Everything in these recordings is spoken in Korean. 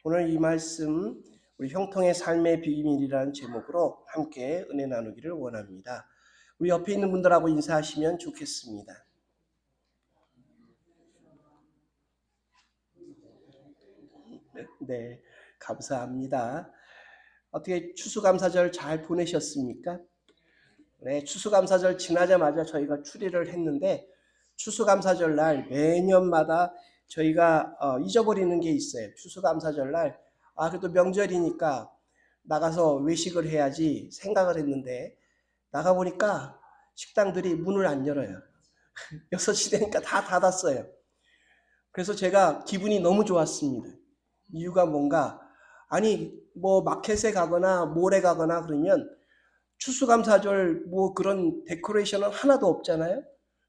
오늘 이 말씀 우리 형통의 삶의 비밀이라는 제목으로 함께 은혜 나누기를 원합니다. 우리 옆에 있는 분들하고 인사하시면 좋겠습니다. 네, 감사합니다. 어떻게 추수감사절 잘 보내셨습니까? 네, 추수감사절 지나자마자 저희가 추리를 했는데 추수감사절 날 매년마다 저희가 잊어버리는 게 있어요. 추수감사절 날 그래도 명절이니까 나가서 외식을 해야지 생각을 했는데 나가보니까 식당들이 문을 안 열어요. 6시 되니까 다 닫았어요. 그래서 제가 기분이 너무 좋았습니다. 이유가 뭔가 아니 뭐 마켓에 가거나 몰에 가거나 그러면 추수감사절 뭐 그런 데코레이션은 하나도 없잖아요.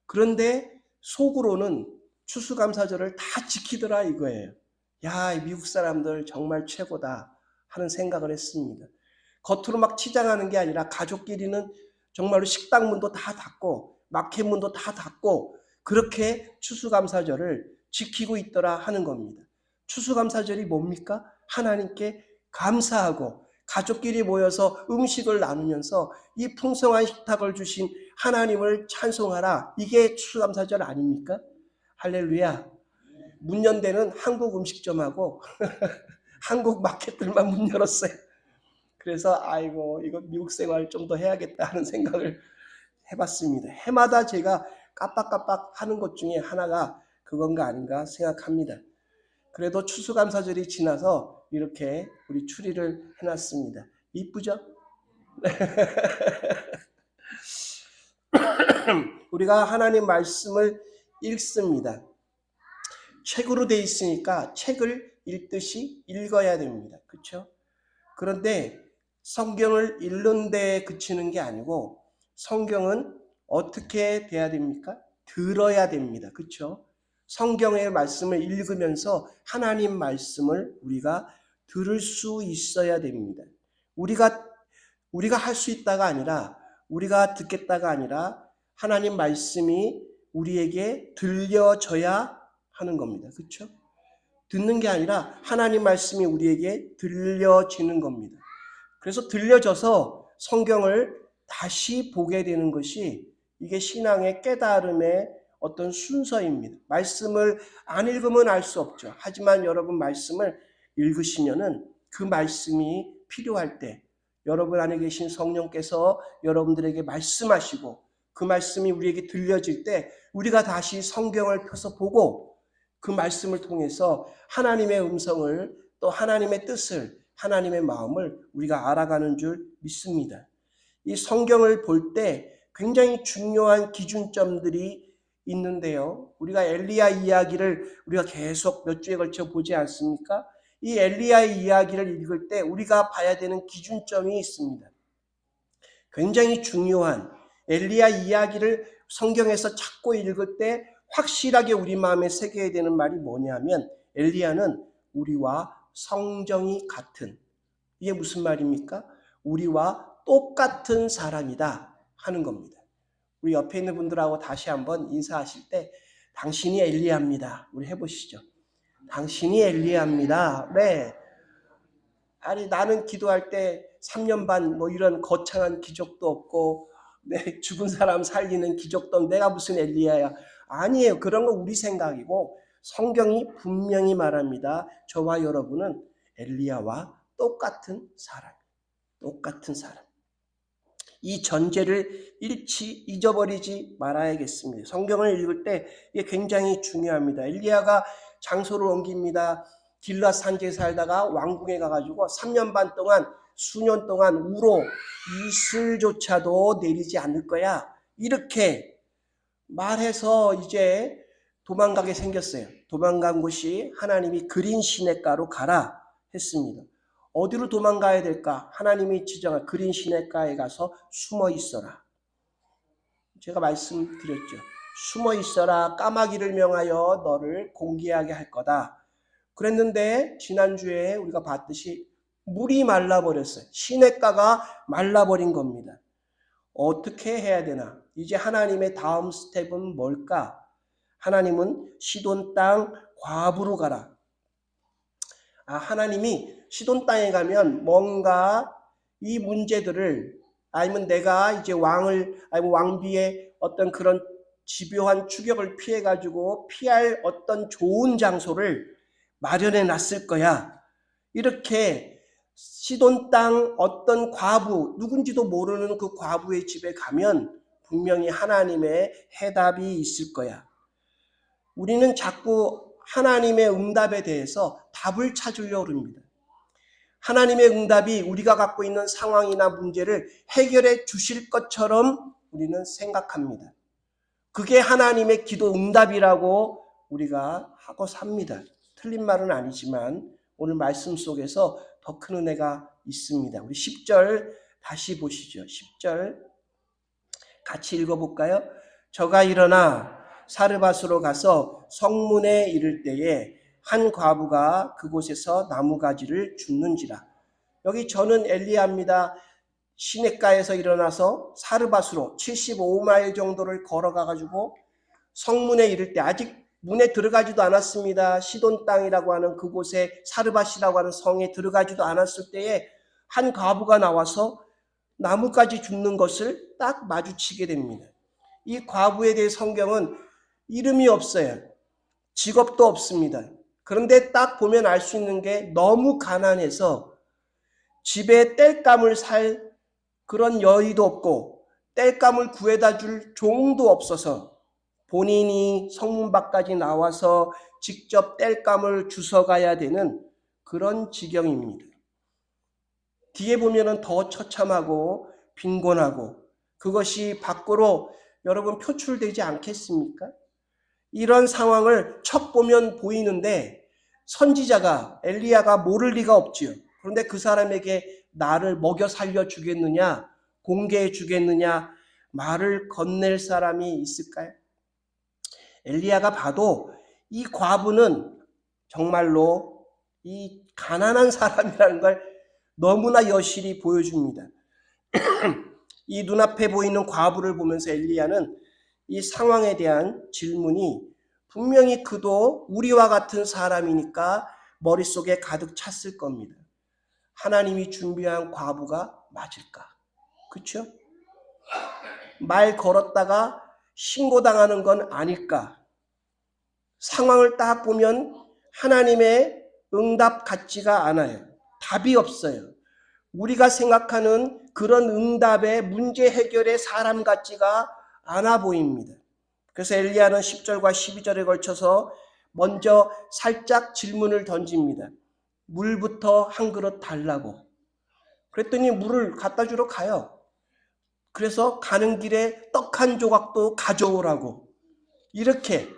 그런데 속으로는 추수감사절을 다 지키더라 이거예요. 야, 미국 사람들 정말 최고다 하는 생각을 했습니다. 겉으로 막 치장하는 게 아니라 가족끼리는 정말로 식당 문도 다 닫고 마켓 문도 다 닫고 그렇게 추수감사절을 지키고 있더라 하는 겁니다. 추수감사절이 뭡니까? 하나님께 감사하고 가족끼리 모여서 음식을 나누면서 이 풍성한 식탁을 주신 하나님을 찬송하라. 이게 추수감사절 아닙니까? 할렐루야. 문 연 데는 한국 음식점하고 한국 마켓들만 문 열었어요. 그래서 아이고 이거 미국 생활 좀 더 해야겠다 하는 생각을 해봤습니다. 해마다 제가 깜빡깜빡 하는 것 중에 하나가 그건가 아닌가 생각합니다. 그래도 추수감사절이 지나서 이렇게 우리 추리를 해놨습니다. 이쁘죠? 우리가 하나님 말씀을 읽습니다. 책으로 돼 있으니까 책을 읽듯이 읽어야 됩니다. 그렇죠? 그런데 성경을 읽는 데 그치는 게 아니고 성경은 어떻게 돼야 됩니까? 들어야 됩니다. 그렇죠? 성경의 말씀을 읽으면서 하나님 말씀을 우리가 들을 수 있어야 됩니다. 우리가 할 수 있다가 아니라 우리가 듣겠다가 아니라 하나님 말씀이 우리에게 들려져야 하는 겁니다. 그렇죠? 듣는 게 아니라 하나님 말씀이 우리에게 들려지는 겁니다. 그래서 들려져서 성경을 다시 보게 되는 것이 이게 신앙의 깨달음의 어떤 순서입니다. 말씀을 안 읽으면 알 수 없죠. 하지만 여러분 말씀을 읽으시면은 그 말씀이 필요할 때 여러분 안에 계신 성령께서 여러분들에게 말씀하시고 그 말씀이 우리에게 들려질 때 우리가 다시 성경을 펴서 보고 그 말씀을 통해서 하나님의 음성을 또 하나님의 뜻을 하나님의 마음을 우리가 알아가는 줄 믿습니다. 이 성경을 볼 때 굉장히 중요한 기준점들이 있는데요. 우리가 엘리야 이야기를 우리가 계속 몇 주에 걸쳐 보지 않습니까? 이 엘리야의 이야기를 읽을 때 우리가 봐야 되는 기준점이 있습니다. 굉장히 중요한 엘리야 이야기를 성경에서 찾고 읽을 때 확실하게 우리 마음에 새겨야 되는 말이 뭐냐면 엘리야는 우리와 성정이 같은, 이게 무슨 말입니까? 우리와 똑같은 사람이다 하는 겁니다. 우리 옆에 있는 분들하고 다시 한번 인사하실 때 당신이 엘리야입니다. 우리 해보시죠. 당신이 엘리야입니다. 네. 아니 나는 기도할 때 3년 반 뭐 이런 거창한 기적도 없고 죽은 사람 살리는 기적도 내가 무슨 엘리야야. 아니에요. 그런 거 우리 생각이고 성경이 분명히 말합니다. 저와 여러분은 엘리야와 똑같은 사람. 똑같은 사람. 이 전제를 잊어버리지 말아야겠습니다. 성경을 읽을 때 이게 굉장히 중요합니다. 엘리야가 장소를 옮깁니다. 길라 산지에 살다가 왕궁에 가가지고 3년 반 동안 수년 동안 우로 이슬조차도 내리지 않을 거야. 이렇게 말해서 이제 도망가게 생겼어요. 도망간 곳이 하나님이 그린 시냇가로 가라 했습니다. 어디로 도망가야 될까? 하나님이 지정한 그린 시냇가에 가서 숨어 있어라. 제가 말씀드렸죠. 숨어 있어라. 까마귀를 명하여 너를 공개하게 할 거다. 그랬는데 지난주에 우리가 봤듯이 물이 말라버렸어요. 시냇가가 말라버린 겁니다. 어떻게 해야 되나? 이제 하나님의 다음 스텝은 뭘까? 하나님은 시돈 땅 과부로 가라. 하나님이 시돈 땅에 가면 뭔가 이 문제들을, 아니면 내가 이제 아니면 왕비의 어떤 그런 집요한 추격을 피해가지고 피할 어떤 좋은 장소를 마련해 놨을 거야. 이렇게 시돈 땅 어떤 과부, 누군지도 모르는 그 과부의 집에 가면 분명히 하나님의 해답이 있을 거야. 우리는 자꾸 하나님의 응답에 대해서 답을 찾으려고 합니다. 하나님의 응답이 우리가 갖고 있는 상황이나 문제를 해결해 주실 것처럼 우리는 생각합니다. 그게 하나님의 기도 응답이라고 우리가 하고 삽니다. 틀린 말은 아니지만 오늘 말씀 속에서 더 큰 은혜가 있습니다. 우리 10절 다시 보시죠. 10절 같이 읽어볼까요? 저가 일어나 사르밧으로 가서 성문에 이를 때에 한 과부가 그곳에서 나무가지를 줍는지라. 여기 저는 엘리야입니다. 시냇가에서 일어나서 사르밧으로 75마일 정도를 걸어가가지고 성문에 이를 때, 아직 문에 들어가지도 않았습니다. 시돈 땅이라고 하는 그곳에, 사르밧이라고 하는 성에 들어가지도 않았을 때에 한 과부가 나와서 나무까지 줍는 것을 딱 마주치게 됩니다. 이 과부에 대해 성경은 이름이 없어요. 직업도 없습니다. 그런데 딱 보면 알 수 있는 게 너무 가난해서 집에 땔감을 살 그런 여의도 없고 땔감을 구해다 줄 종도 없어서 본인이 성문 밖까지 나와서 직접 땔감을 주워가야 되는 그런 지경입니다. 뒤에 보면은 더 처참하고 빈곤하고 그것이 밖으로 여러분 표출되지 않겠습니까? 이런 상황을 척 보면 보이는데 선지자가 엘리야가 모를 리가 없지요. 그런데 그 사람에게 나를 먹여 살려 주겠느냐, 공개해 주겠느냐, 말을 건넬 사람이 있을까요? 엘리야가 봐도 이 과부는 정말로 이 가난한 사람이라는 걸 너무나 여실히 보여줍니다. 이 눈앞에 보이는 과부를 보면서 엘리야는 이 상황에 대한 질문이 분명히 그도 우리와 같은 사람이니까 머릿속에 가득 찼을 겁니다. 하나님이 준비한 과부가 맞을까? 그렇죠? 말 걸었다가 신고당하는 건 아닐까? 상황을 딱 보면 하나님의 응답 같지가 않아요. 답이 없어요. 우리가 생각하는 그런 응답의 문제 해결의 사람 같지가 않아 보입니다. 그래서 엘리야는 10절과 12절에 걸쳐서 먼저 살짝 질문을 던집니다. 물부터 한 그릇 달라고. 그랬더니 물을 갖다 주러 가요. 그래서 가는 길에 떡 한 조각도 가져오라고. 이렇게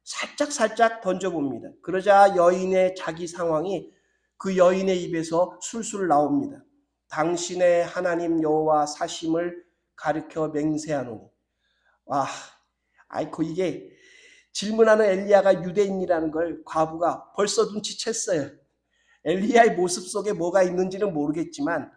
살짝 던져봅니다. 그러자 여인의 자기 상황이 그 여인의 입에서 술술 나옵니다. 당신의 하나님 여호와 사심을 가르쳐 맹세하노니. 와, 아이고 이게 질문하는 엘리야가 유대인이라는 걸 과부가 벌써 눈치챘어요. 엘리야의 모습 속에 뭐가 있는지는 모르겠지만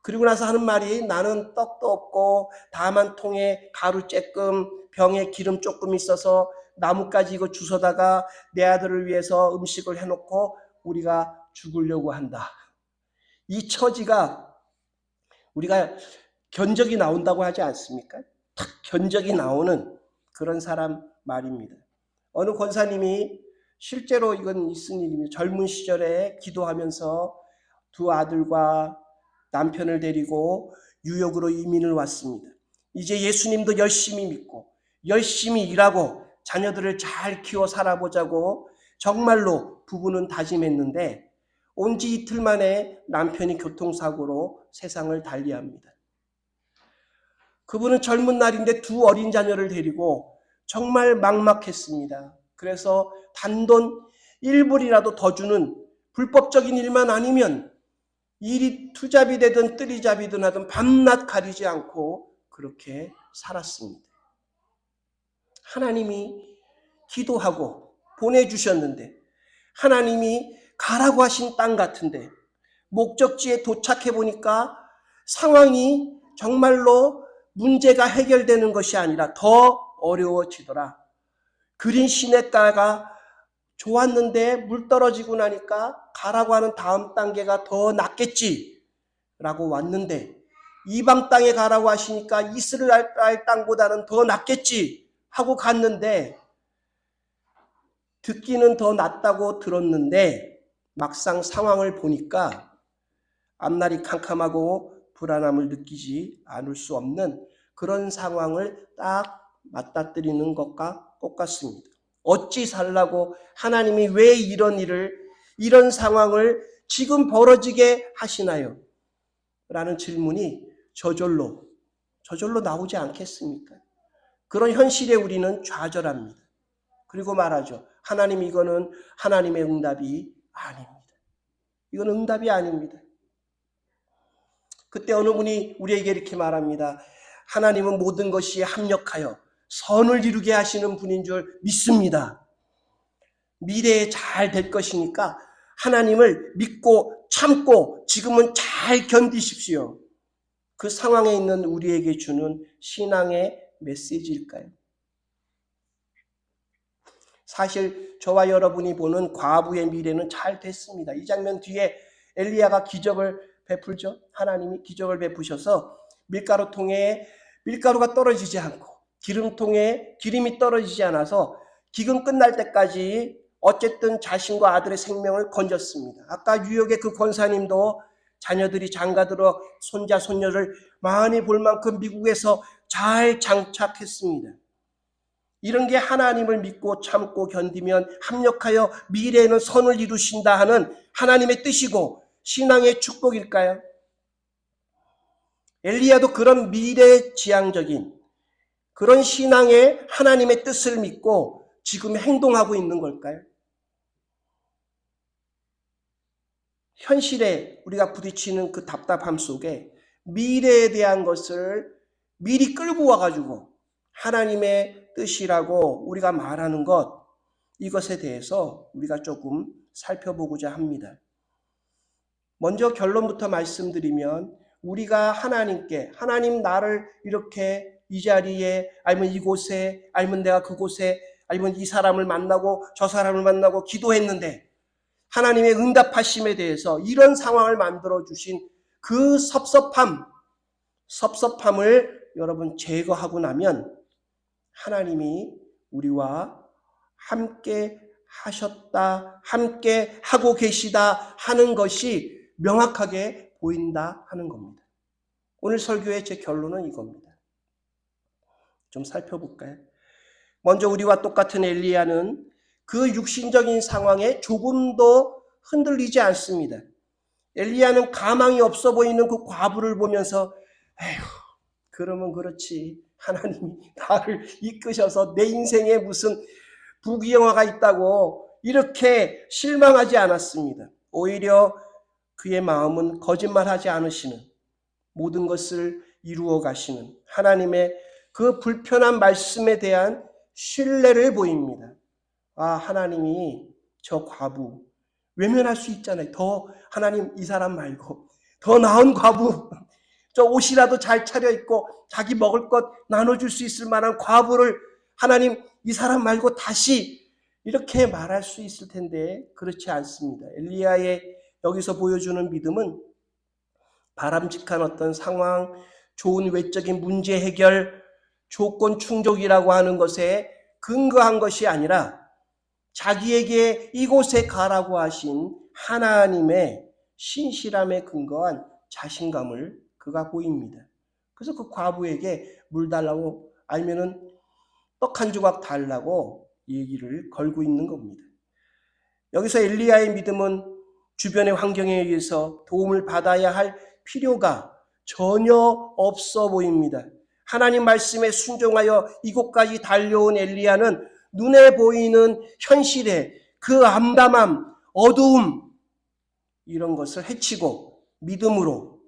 그리고 나서 하는 말이 나는 떡도 없고 다만 통에 가루 쬐끔 병에 기름 조금 있어서 나뭇가지 이거 주워다가 내 아들을 위해서 음식을 해놓고 우리가 죽으려고 한다. 이 처지가 우리가 견적이 나온다고 하지 않습니까? 탁 견적이 나오는 그런 사람 말입니다. 어느 권사님이 실제로 이건 있은 일입니다. 젊은 시절에 기도하면서 두 아들과 남편을 데리고 뉴욕으로 이민을 왔습니다. 이제 예수님도 열심히 믿고 열심히 일하고 자녀들을 잘 키워 살아보자고 정말로 부부는 다짐했는데 온 지 이틀 만에 남편이 교통사고로 세상을 달리합니다. 그분은 젊은 날인데 두 어린 자녀를 데리고 정말 막막했습니다. 그래서 단돈 1불이라도 더 주는 불법적인 일만 아니면 일이 투잡이 되든 뜨리잡이든 하든 밤낮 가리지 않고 그렇게 살았습니다. 하나님이 기도하고 보내주셨는데 하나님이 가라고 하신 땅 같은데 목적지에 도착해 보니까 상황이 정말로 문제가 해결되는 것이 아니라 더 어려워지더라. 그린 시냇가가 좋았는데 물 떨어지고 나니까 가라고 하는 다음 단계가 더 낫겠지 라고 왔는데, 이방 땅에 가라고 하시니까 이스라엘 땅보다는 더 낫겠지 하고 갔는데, 듣기는 더 낫다고 들었는데 막상 상황을 보니까 앞날이 캄캄하고 불안함을 느끼지 않을 수 없는 그런 상황을 딱 맞닥뜨리는 것과 똑같습니다. 어찌 살라고 하나님이 왜 이런 상황을 지금 벌어지게 하시나요? 라는 질문이 저절로 나오지 않겠습니까? 그런 현실에 우리는 좌절합니다. 그리고 말하죠. 하나님, 이거는 하나님의 응답이 아닙니다. 이건 응답이 아닙니다. 그때 어느 분이 우리에게 이렇게 말합니다. 하나님은 모든 것이 합력하여 선을 이루게 하시는 분인 줄 믿습니다. 미래에 잘 될 것이니까 하나님을 믿고 참고 지금은 잘 견디십시오. 그 상황에 있는 우리에게 주는 신앙의 메시지일까요? 사실 저와 여러분이 보는 과부의 미래는 잘 됐습니다. 이 장면 뒤에 엘리야가 기적을 베풀죠. 하나님이 기적을 베푸셔서 밀가루통에 밀가루가 떨어지지 않고 기름통에 기름이 떨어지지 않아서 기근 끝날 때까지 어쨌든 자신과 아들의 생명을 건졌습니다. 아까 뉴욕의 그 권사님도 자녀들이 장가들어 손자 손녀를 많이 볼 만큼 미국에서 잘 장착했습니다. 이런 게 하나님을 믿고 참고 견디면 합력하여 미래에는 선을 이루신다 하는 하나님의 뜻이고 신앙의 축복일까요? 엘리야도 그런 미래지향적인 그런 신앙의 하나님의 뜻을 믿고 지금 행동하고 있는 걸까요? 현실에 우리가 부딪히는 그 답답함 속에 미래에 대한 것을 미리 끌고 와가지고 하나님의 뜻이라고 우리가 말하는 것, 이것에 대해서 우리가 조금 살펴보고자 합니다. 먼저 결론부터 말씀드리면 우리가 하나님께, 하나님 나를 이렇게 이 자리에, 아니면 이곳에, 아니면 내가 그곳에, 아니면 이 사람을 만나고 저 사람을 만나고 기도했는데 하나님의 응답하심에 대해서 이런 상황을 만들어주신 그 섭섭함을 여러분 제거하고 나면 하나님이 우리와 함께 하셨다, 함께 하고 계시다 하는 것이 명확하게 보인다 하는 겁니다. 오늘 설교의 제 결론은 이겁니다. 좀 살펴볼까요? 먼저 우리와 똑같은 엘리야는 그 육신적인 상황에 조금도 흔들리지 않습니다. 엘리야는 가망이 없어 보이는 그 과부를 보면서 에휴, 그러면 그렇지. 하나님이 나를 이끄셔서 내 인생에 무슨 부귀영화가 있다고 이렇게 실망하지 않았습니다. 오히려 그의 마음은 거짓말하지 않으시는, 모든 것을 이루어 가시는 하나님의 그 불편한 말씀에 대한 신뢰를 보입니다. 아, 하나님이 저 과부 외면할 수 있잖아요. 더 하나님 이 사람 말고 더 나은 과부, 저 옷이라도 잘 차려입고 자기 먹을 것 나눠줄 수 있을 만한 과부를 하나님 이 사람 말고 다시 이렇게 말할 수 있을 텐데 그렇지 않습니다. 엘리야의 여기서 보여주는 믿음은 바람직한 어떤 상황, 좋은 외적인 문제 해결, 조건 충족이라고 하는 것에 근거한 것이 아니라 자기에게 이곳에 가라고 하신 하나님의 신실함에 근거한 자신감을 그가 보입니다. 그래서 그 과부에게 물 달라고 아니면은 떡 한 조각 달라고 얘기를 걸고 있는 겁니다. 여기서 엘리야의 믿음은 주변의 환경에 의해서 도움을 받아야 할 필요가 전혀 없어 보입니다. 하나님 말씀에 순종하여 이곳까지 달려온 엘리야는 눈에 보이는 현실에 그 암담함, 어두움 이런 것을 헤치고 믿음으로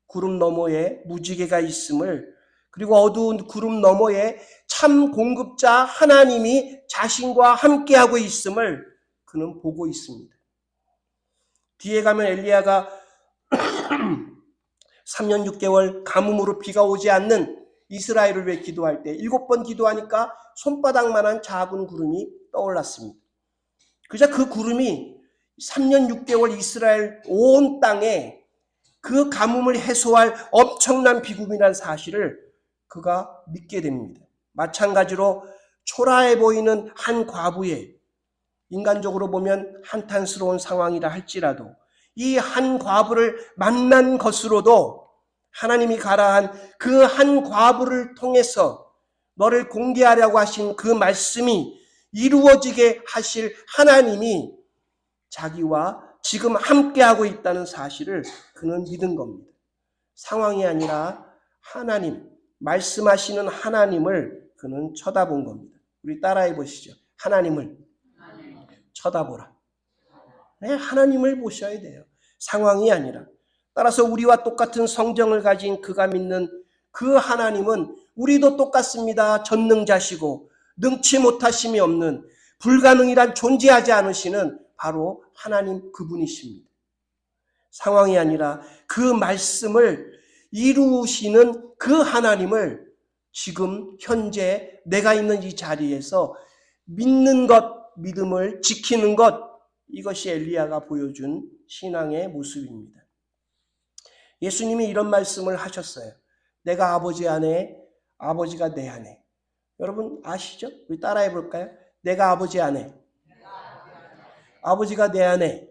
구름 너머에 무지개가 있음을, 그리고 어두운 구름 너머에 참 공급자 하나님이 자신과 함께하고 있음을 그는 보고 있습니다. 뒤에 가면 엘리야가 3년 6개월 가뭄으로 비가 오지 않는 이스라엘을 위해 기도할 때 7번 기도하니까 손바닥만한 작은 구름이 떠올랐습니다. 그저 그 구름이 3년 6개월 이스라엘 온 땅에 그 가뭄을 해소할 엄청난 비구름이라는 사실을 그가 믿게 됩니다. 마찬가지로 초라해 보이는 한 과부의, 인간적으로 보면 한탄스러운 상황이라 할지라도 이 한 과부를 만난 것으로도 하나님이 가라한 그 한 과부를 통해서 너를 공개하려고 하신 그 말씀이 이루어지게 하실 하나님이 자기와 지금 함께하고 있다는 사실을 그는 믿은 겁니다. 상황이 아니라 하나님, 말씀하시는 하나님을 그는 쳐다본 겁니다. 우리 따라해 보시죠. 하나님을 쳐다보라. 네, 하나님을 보셔야 돼요. 상황이 아니라. 따라서 우리와 똑같은 성정을 가진 그가 믿는 그 하나님은 우리도 똑같습니다. 전능자시고 능치 못하심이 없는 불가능이란 존재하지 않으시는 바로 하나님 그분이십니다. 상황이 아니라 그 말씀을 이루시는 그 하나님을 지금 현재 내가 있는 이 자리에서 믿는 것, 믿음을 지키는 것, 이것이 엘리야가 보여준 신앙의 모습입니다. 예수님이 이런 말씀을 하셨어요. 내가 아버지 안에, 아버지가 내 안에. 여러분 아시죠? 우리 따라해 볼까요? 내가 아버지 안에, 아버지가 내 안에.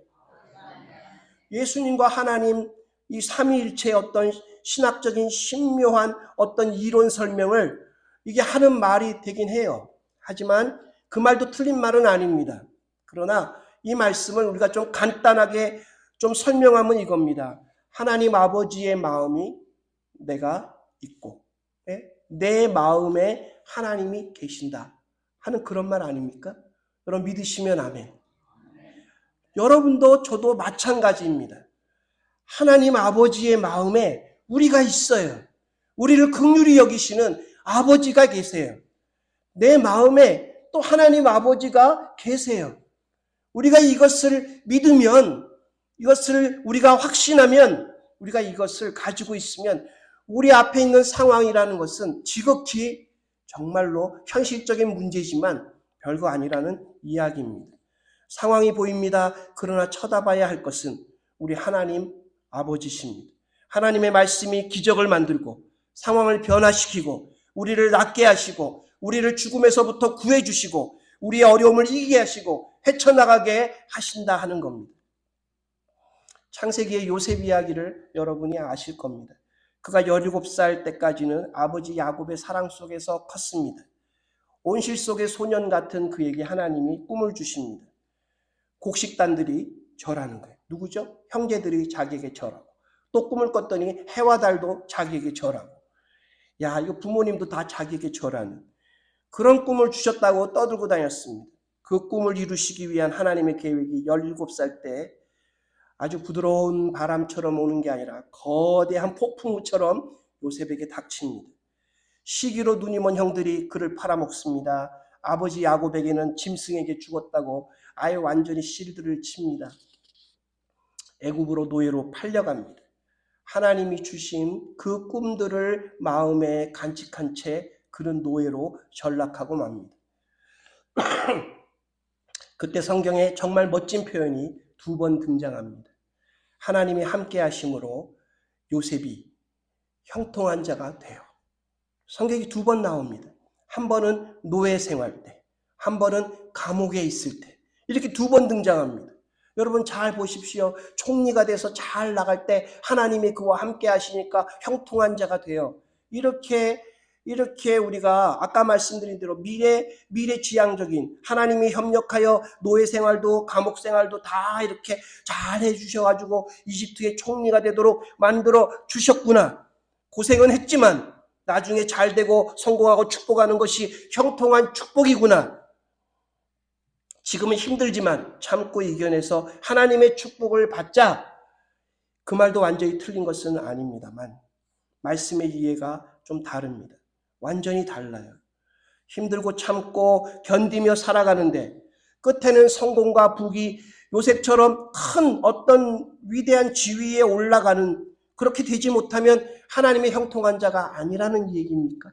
예수님과 하나님 이 삼위일체의 어떤 신학적인 신묘한 어떤 이론 설명을 이게 하는 말이 되긴 해요. 하지만 그 말도 틀린 말은 아닙니다. 그러나 이 말씀을 우리가 좀 간단하게 좀 설명하면 이겁니다. 하나님 아버지의 마음이 내가 있고 내 마음에 하나님이 계신다 하는 그런 말 아닙니까? 여러분 믿으시면 아멘. 여러분도 저도 마찬가지입니다. 하나님 아버지의 마음에 우리가 있어요. 우리를 긍휼히 여기시는 아버지가 계세요. 내 마음에 또 하나님 아버지가 계세요. 우리가 이것을 믿으면, 이것을 우리가 확신하면, 우리가 이것을 가지고 있으면 우리 앞에 있는 상황이라는 것은 지극히 정말로 현실적인 문제지만 별거 아니라는 이야기입니다. 상황이 보입니다. 그러나 쳐다봐야 할 것은 우리 하나님 아버지십니다. 하나님의 말씀이 기적을 만들고 상황을 변화시키고 우리를 낫게 하시고 우리를 죽음에서부터 구해주시고 우리의 어려움을 이기게 하시고 헤쳐나가게 하신다 하는 겁니다. 창세기의 요셉 이야기를 여러분이 아실 겁니다. 그가 17살 때까지는 아버지 야곱의 사랑 속에서 컸습니다. 온실 속의 소년 같은 그에게 하나님이 꿈을 주십니다. 곡식단들이 절하는 거예요. 누구죠? 형제들이 자기에게 절하고 또 꿈을 꿨더니 해와 달도 자기에게 절하고 야 이거 부모님도 다 자기에게 절하는 그런 꿈을 주셨다고 떠들고 다녔습니다. 그 꿈을 이루시기 위한 하나님의 계획이 17살 때 아주 부드러운 바람처럼 오는 게 아니라 거대한 폭풍우처럼 요셉에게 닥칩니다. 시기로 눈이 먼 형들이 그를 팔아먹습니다. 아버지 야곱에게는 짐승에게 죽었다고 아예 완전히 실드를 칩니다. 애굽으로 노예로 팔려갑니다. 하나님이 주신 그 꿈들을 마음에 간직한 채 그런 노예로 전락하고 맙니다. 그때 성경에 정말 멋진 표현이 2번 등장합니다. 하나님이 함께 하심으로 요셉이 형통한 자가 돼요. 성경이 2번 나옵니다. 한 번은 노예 생활 때, 한 번은 감옥에 있을 때 이렇게 2번 등장합니다. 여러분 잘 보십시오. 총리가 돼서 잘 나갈 때 하나님이 그와 함께 하시니까 형통한 자가 돼요. 이렇게 우리가 아까 말씀드린 대로 미래지향적인 하나님이 협력하여 노예 생활도 감옥 생활도 다 이렇게 잘 해주셔가지고 이집트의 총리가 되도록 만들어 주셨구나. 고생은 했지만 나중에 잘 되고 성공하고 축복하는 것이 형통한 축복이구나. 지금은 힘들지만 참고 이겨내서 하나님의 축복을 받자. 그 말도 완전히 틀린 것은 아닙니다만 말씀의 이해가 좀 다릅니다. 완전히 달라요. 힘들고 참고 견디며 살아가는데 끝에는 성공과 부귀 요셉처럼 큰 어떤 위대한 지위에 올라가는 그렇게 되지 못하면 하나님의 형통한 자가 아니라는 얘기입니까?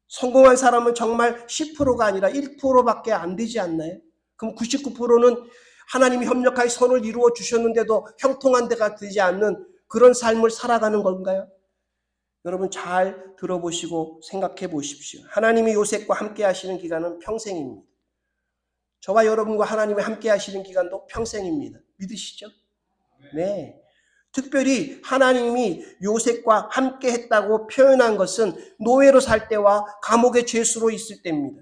성공한 사람은 정말 10%가 아니라 1%밖에 안 되지 않나요? 그럼 99%는 하나님이 협력하여 선을 이루어 주셨는데도 형통한 데가 되지 않는 그런 삶을 살아가는 건가요? 여러분 잘 들어보시고 생각해 보십시오. 하나님이 요셉과 함께 하시는 기간은 평생입니다. 저와 여러분과 하나님이 함께 하시는 기간도 평생입니다. 믿으시죠? 네. 특별히 하나님이 요셉과 함께 했다고 표현한 것은 노예로 살 때와 감옥의 죄수로 있을 때입니다.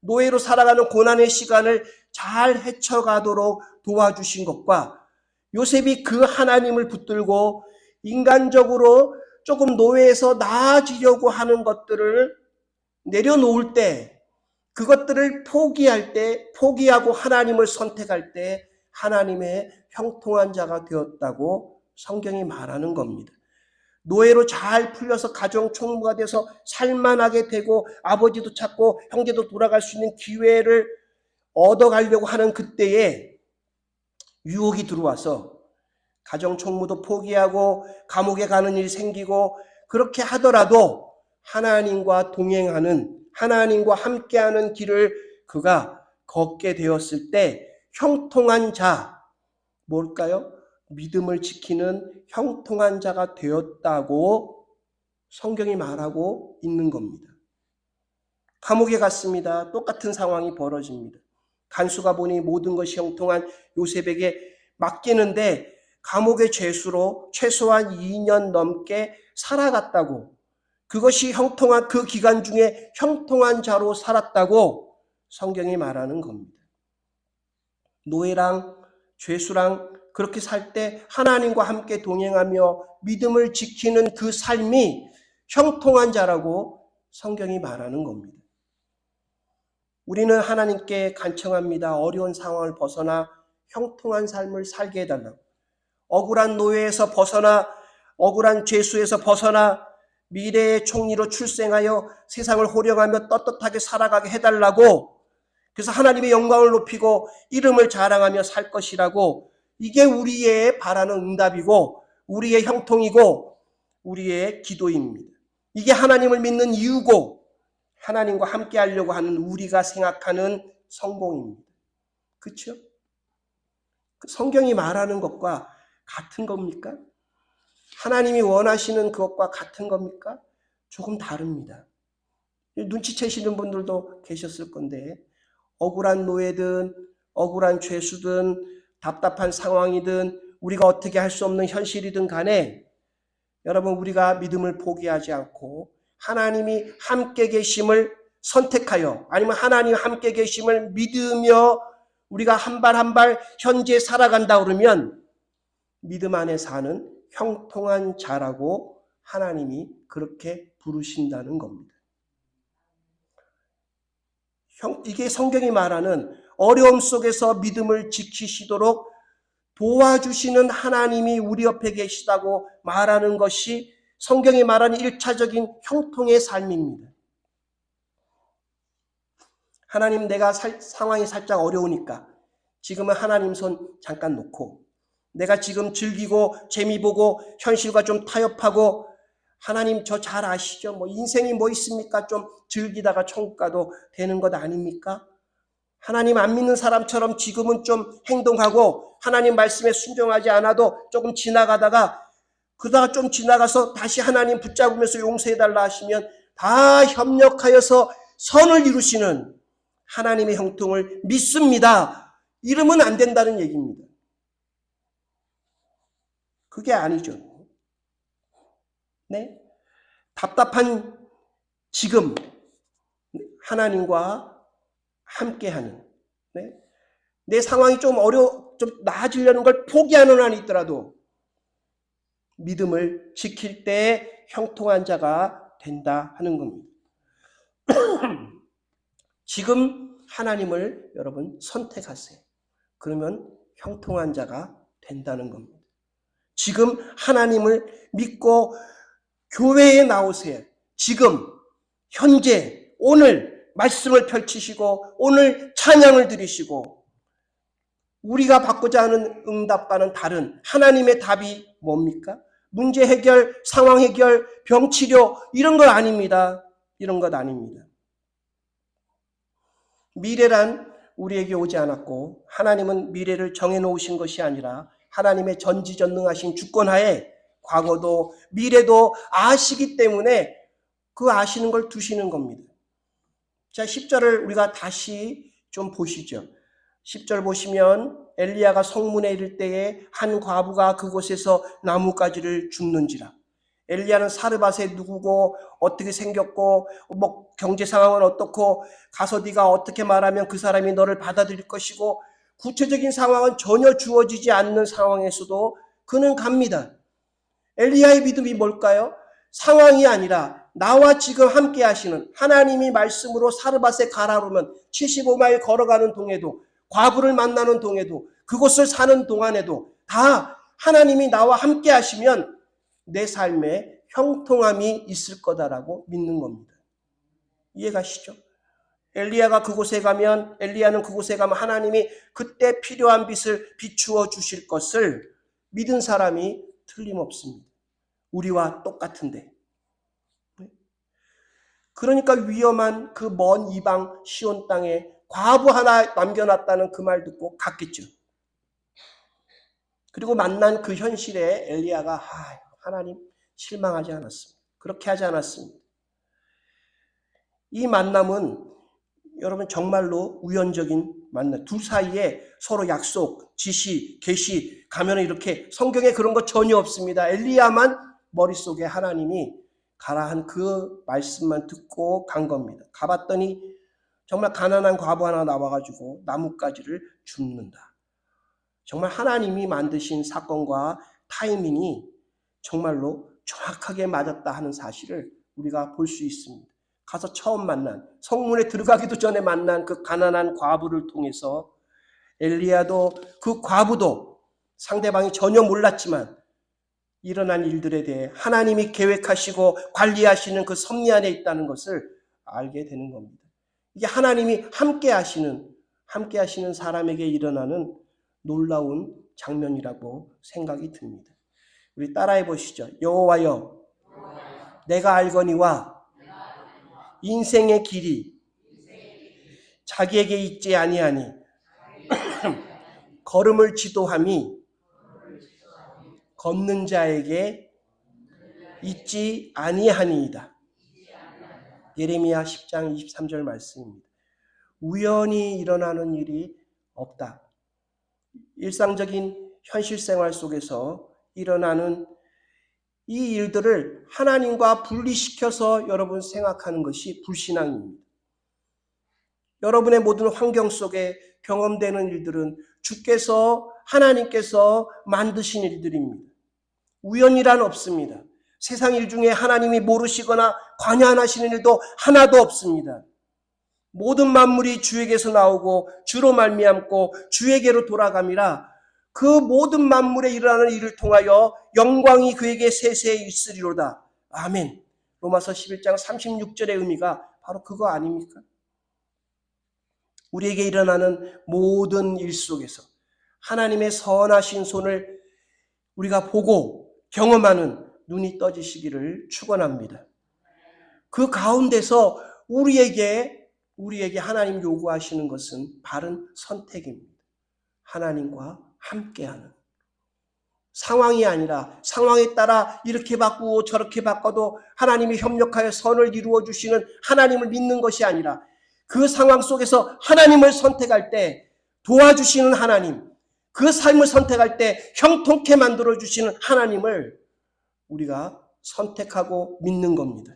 노예로 살아가는 고난의 시간을 잘 헤쳐가도록 도와주신 것과 요셉이 그 하나님을 붙들고 인간적으로 조금 노예에서 나아지려고 하는 것들을 내려놓을 때, 그것들을 포기할 때, 포기하고 하나님을 선택할 때 하나님의 형통한 자가 되었다고 성경이 말하는 겁니다. 노예로 잘 풀려서 가정 총무가 돼서 살만하게 되고 아버지도 찾고 형제도 돌아갈 수 있는 기회를 얻어가려고 하는 그때에 유혹이 들어와서 가정 총무도 포기하고 감옥에 가는 일이 생기고 그렇게 하더라도 하나님과 동행하는, 하나님과 함께하는 길을 그가 걷게 되었을 때 형통한 자, 뭘까요? 믿음을 지키는 형통한 자가 되었다고 성경이 말하고 있는 겁니다. 감옥에 갔습니다. 똑같은 상황이 벌어집니다. 간수가 보니 모든 것이 형통한 요셉에게 맡기는데 감옥의 죄수로 최소한 2년 넘게 살아갔다고, 그것이 형통한 그 기간 중에 형통한 자로 살았다고 성경이 말하는 겁니다. 노예랑 죄수랑 그렇게 살 때 하나님과 함께 동행하며 믿음을 지키는 그 삶이 형통한 자라고 성경이 말하는 겁니다. 우리는 하나님께 간청합니다. 어려운 상황을 벗어나 형통한 삶을 살게 해달라고. 억울한 노예에서 벗어나, 억울한 죄수에서 벗어나 미래의 총리로 출생하여 세상을 호령하며 떳떳하게 살아가게 해달라고, 그래서 하나님의 영광을 높이고 이름을 자랑하며 살 것이라고, 이게 우리의 바라는 응답이고 우리의 형통이고 우리의 기도입니다. 이게 하나님을 믿는 이유고 하나님과 함께 하려고 하는 우리가 생각하는 성공입니다. 그렇죠? 성경이 말하는 것과 같은 겁니까? 하나님이 원하시는 그것과 같은 겁니까? 조금 다릅니다. 눈치채시는 분들도 계셨을 건데, 억울한 노예든 억울한 죄수든 답답한 상황이든 우리가 어떻게 할 수 없는 현실이든 간에 여러분, 우리가 믿음을 포기하지 않고 하나님이 함께 계심을 선택하여, 아니면 하나님 함께 계심을 믿으며 우리가 한 발 한 발 현재 살아간다 그러면 믿음 안에 사는 형통한 자라고 하나님이 그렇게 부르신다는 겁니다. 이게 성경이 말하는 어려움 속에서 믿음을 지키시도록 도와주시는 하나님이 우리 옆에 계시다고 말하는 것이 성경이 말하는 1차적인 형통의 삶입니다. 하나님, 내가 상황이 살짝 어려우니까 지금은 하나님 손 잠깐 놓고, 내가 지금 즐기고 재미보고 현실과 좀 타협하고, 하나님 저 잘 아시죠? 인생이 뭐 있습니까? 좀 즐기다가 천국 가도 되는 것 아닙니까? 하나님 안 믿는 사람처럼 지금은 좀 행동하고 하나님 말씀에 순종하지 않아도 조금 지나가다가, 그러다가 좀 지나가서 다시 하나님 붙잡으면서 용서해달라 하시면 다 협력하여서 선을 이루시는 하나님의 형통을 믿습니다. 이러면 안 된다는 얘기입니다. 그게 아니죠. 네? 답답한 지금 하나님과 함께하는, 네? 내 상황이 좀 나아지려는 걸 포기하는 한이 있더라도 믿음을 지킬 때 형통한 자가 된다 하는 겁니다. 지금 하나님을 여러분 선택하세요. 그러면 형통한 자가 된다는 겁니다. 지금 하나님을 믿고 교회에 나오세요. 지금 현재 오늘 말씀을 펼치시고 오늘 찬양을 드리시고, 우리가 받고자 하는 응답과는 다른 하나님의 답이 뭡니까? 문제 해결, 상황 해결, 병 치료 이런 것 아닙니다. 이런 것 아닙니다. 미래란 우리에게 오지 않았고 하나님은 미래를 정해놓으신 것이 아니라 하나님의 전지전능하신 주권하에 과거도 미래도 아시기 때문에 그 아시는 걸 두시는 겁니다. 자, 10절을 우리가 다시 좀 보시죠. 10절 보시면 엘리야가 성문에 이를 때에 한 과부가 그곳에서 나뭇가지를 줍는지라. 엘리야는 사르밧에 누구고 어떻게 생겼고 뭐 경제 상황은 어떻고 가서 네가 어떻게 말하면 그 사람이 너를 받아들일 것이고 구체적인 상황은 전혀 주어지지 않는 상황에서도 그는 갑니다. 엘리야의 믿음이 뭘까요? 상황이 아니라 나와 지금 함께 하시는 하나님이 말씀으로 사르밧에 가라 그러면 75마일 걸어가는 동에도 과부를 만나는 동에도 그곳을 사는 동안에도 다 하나님이 나와 함께 하시면 내 삶에 형통함이 있을 거다라고 믿는 겁니다. 이해가시죠? 엘리야는 그곳에 가면 하나님이 그때 필요한 빛을 비추어 주실 것을 믿은 사람이 틀림없습니다. 우리와 똑같은데. 그러니까 위험한 그 먼 이방 시온 땅에 과부 하나 남겨놨다는 그 말 듣고 갔겠죠. 그리고 만난 그 현실에 엘리야가 하나님 실망하지 않았습니다. 그렇게 하지 않았습니다. 이 만남은 여러분 정말로 우연적인 만남. 둘 사이에 서로 약속, 지시, 계시 가면 이렇게 성경에 그런 거 전혀 없습니다. 엘리야만 머릿속에 하나님이 가라 한 그 말씀만 듣고 간 겁니다. 가봤더니 정말 가난한 과부 하나 나와가지고 나뭇가지를 줍는다. 정말 하나님이 만드신 사건과 타이밍이 정말로 정확하게 맞았다 하는 사실을 우리가 볼 수 있습니다. 가서 처음 만난, 성문에 들어가기도 전에 만난 그 가난한 과부를 통해서 엘리야도 그 과부도 상대방이 전혀 몰랐지만 일어난 일들에 대해 하나님이 계획하시고 관리하시는 그 섭리 안에 있다는 것을 알게 되는 겁니다. 이게 하나님이 함께 하시는 사람에게 일어나는 놀라운 장면이라고 생각이 듭니다. 우리 따라해 보시죠. 여호와여, 내가 알거니와 인생의 길이 자기에게 있지 아니하니 걸음을 지도함이 걷는 자에게 있지 아니하니이다. 예레미야 10장 23절 말씀입니다. 우연히 일어나는 일이 없다. 일상적인 현실 생활 속에서 일어나는 이 일들을 하나님과 분리시켜서 여러분 생각하는 것이 불신앙입니다. 여러분의 모든 환경 속에 경험되는 일들은 주께서 하나님께서 만드신 일들입니다. 우연이란 없습니다. 세상 일 중에 하나님이 모르시거나 관여 안 하시는 일도 하나도 없습니다. 모든 만물이 주에게서 나오고 주로 말미암고 주에게로 돌아감이라 그 모든 만물에 일어나는 일을 통하여 영광이 그에게 세세히 있으리로다. 아멘. 로마서 11장 36절의 의미가 바로 그거 아닙니까? 우리에게 일어나는 모든 일 속에서 하나님의 선하신 손을 우리가 보고 경험하는 눈이 떠지시기를 축원합니다. 그 가운데서 우리에게 하나님 요구하시는 것은 바른 선택입니다. 하나님과 함께하는 상황이 아니라 상황에 따라 이렇게 바꾸고 저렇게 바꿔도 하나님이 협력하여 선을 이루어 주시는 하나님을 믿는 것이 아니라 그 상황 속에서 하나님을 선택할 때 도와주시는 하나님, 그 삶을 선택할 때 형통케 만들어 주시는 하나님을 우리가 선택하고 믿는 겁니다.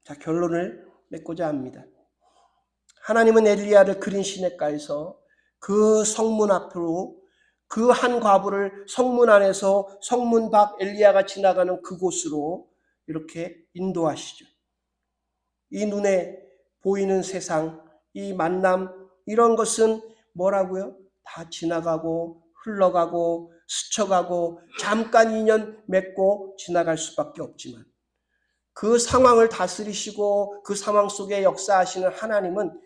자, 결론을 맺고자 합니다. 하나님은 엘리야를 그린 시냇가에서 그 성문 앞으로 그 한 과부를 성문 안에서 성문 밖 엘리야가 지나가는 그곳으로 이렇게 인도하시죠. 이 눈에 보이는 세상, 이 만남, 이런 것은 뭐라고요? 다 지나가고 흘러가고 스쳐가고 잠깐 인연 맺고 지나갈 수밖에 없지만 그 상황을 다스리시고 그 상황 속에 역사하시는 하나님은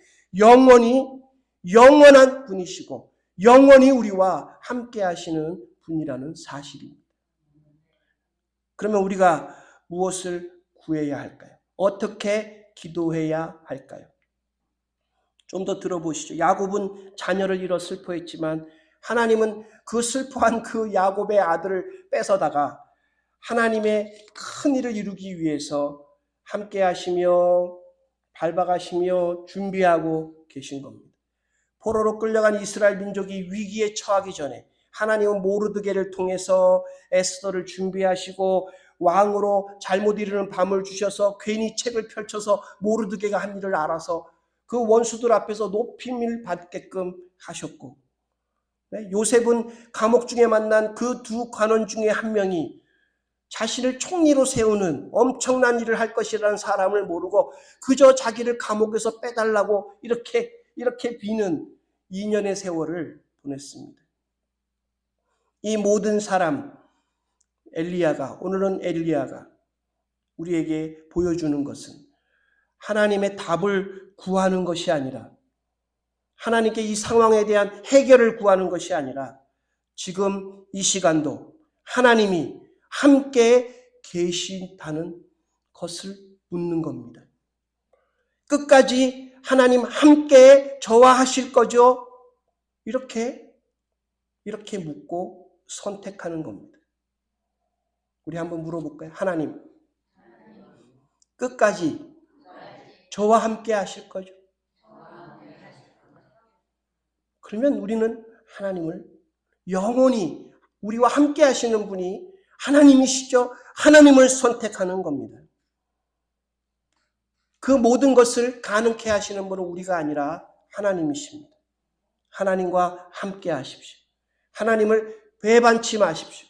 영원한 분이시고 영원히 우리와 함께 하시는 분이라는 사실입니다. 그러면 우리가 무엇을 구해야 할까요? 어떻게 기도해야 할까요? 좀 더 들어보시죠. 야곱은 자녀를 잃어 슬퍼했지만 하나님은 그 슬퍼한 그 야곱의 아들을 뺏어다가 하나님의 큰 일을 이루기 위해서 함께 하시며 밟아가시며 준비하고 계신 겁니다. 포로로 끌려간 이스라엘 민족이 위기에 처하기 전에 하나님은 모르드게를 통해서 에스더를 준비하시고 왕으로 잘못 이르는 밤을 주셔서 괜히 책을 펼쳐서 모르드게가 한 일을 알아서 그 원수들 앞에서 높임을 받게끔 하셨고, 요셉은 감옥 중에 만난 그 두 관원 중에 한 명이 자신을 총리로 세우는 엄청난 일을 할 것이라는 사람을 모르고 그저 자기를 감옥에서 빼달라고 이렇게 비는 2년의 세월을 보냈습니다. 이 모든 사람, 오늘은 엘리야가 우리에게 보여주는 것은 하나님의 답을 구하는 것이 아니라, 하나님께 이 상황에 대한 해결을 구하는 것이 아니라 지금 이 시간도 하나님이 함께 계신다는 것을 묻는 겁니다. 끝까지 하나님 함께 저와 하실 거죠? 이렇게 묻고 선택하는 겁니다. 우리 한번 물어볼까요? 하나님, 끝까지 저와 함께 하실 거죠? 그러면 우리는 하나님을 영원히 우리와 함께 하시는 분이 하나님이시죠? 하나님을 선택하는 겁니다. 그 모든 것을 가능케 하시는 분은 우리가 아니라 하나님이십니다. 하나님과 함께 하십시오. 하나님을 배반치 마십시오.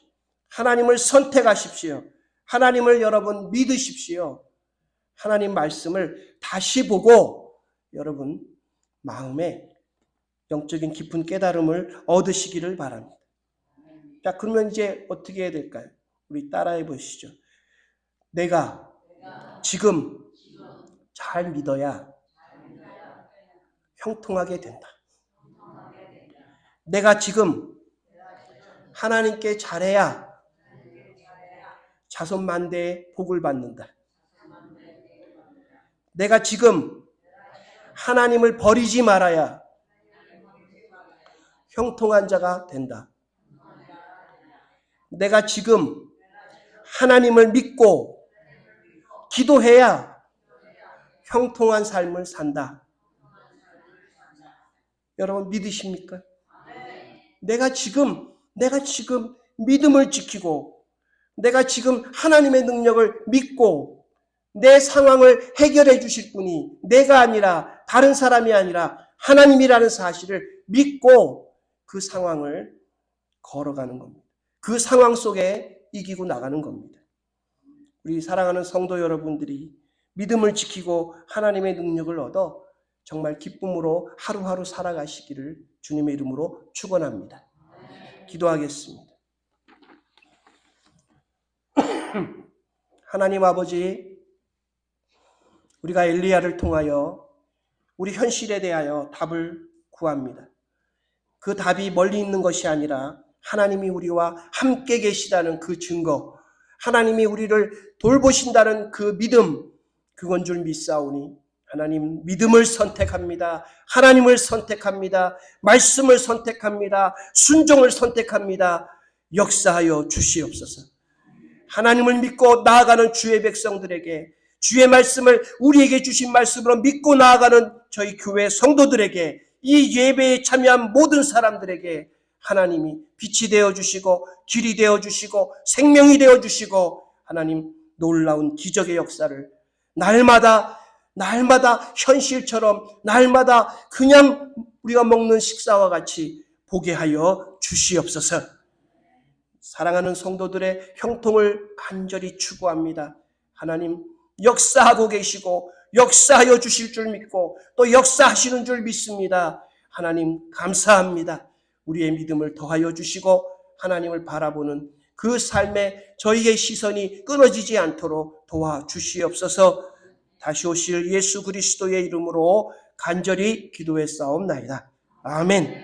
하나님을 선택하십시오. 하나님을 여러분 믿으십시오. 하나님 말씀을 다시 보고 여러분 마음에 영적인 깊은 깨달음을 얻으시기를 바랍니다. 자, 그러면 이제 어떻게 해야 될까요? 우리 따라해 보시죠. 내가 지금 잘 믿어야 형통하게 된다. 내가 지금 하나님께 잘해야 자손만대의 복을 받는다. 내가 지금 하나님을 버리지 말아야 형통한 자가 된다. 내가 지금 하나님을 믿고 기도해야 형통한 삶을 산다. 여러분 믿으십니까? 내가 지금 믿음을 지키고 내가 지금 하나님의 능력을 믿고 내 상황을 해결해 주실 분이 내가 아니라 다른 사람이 아니라 하나님이라는 사실을 믿고 그 상황을 걸어가는 겁니다. 그 상황 속에 이기고 나가는 겁니다. 우리 사랑하는 성도 여러분들이 믿음을 지키고 하나님의 능력을 얻어 정말 기쁨으로 하루하루 살아가시기를 주님의 이름으로 축원합니다. 기도하겠습니다. 하나님 아버지, 우리가 엘리야를 통하여 우리 현실에 대하여 답을 구합니다. 그 답이 멀리 있는 것이 아니라 하나님이 우리와 함께 계시다는 그 증거, 하나님이 우리를 돌보신다는 그 믿음, 그건 줄 믿사오니 하나님 믿음을 선택합니다. 하나님을 선택합니다. 말씀을 선택합니다. 순종을 선택합니다. 역사하여 주시옵소서. 하나님을 믿고 나아가는 주의 백성들에게, 주의 말씀을 우리에게 주신 말씀으로 믿고 나아가는 저희 교회 성도들에게, 이 예배에 참여한 모든 사람들에게 하나님이 빛이 되어주시고 길이 되어주시고 생명이 되어주시고 하나님 놀라운 기적의 역사를 날마다 현실처럼 날마다 그냥 우리가 먹는 식사와 같이 보게 하여 주시옵소서. 사랑하는 성도들의 형통을 간절히 추구합니다. 하나님 역사하고 계시고 역사하여 주실 줄 믿고 또 역사하시는 줄 믿습니다. 하나님 감사합니다. 우리의 믿음을 더하여 주시고 하나님을 바라보는 그 삶에 저희의 시선이 끊어지지 않도록 도와주시옵소서. 다시 오실 예수 그리스도의 이름으로 간절히 기도했사옵나이다. 아멘.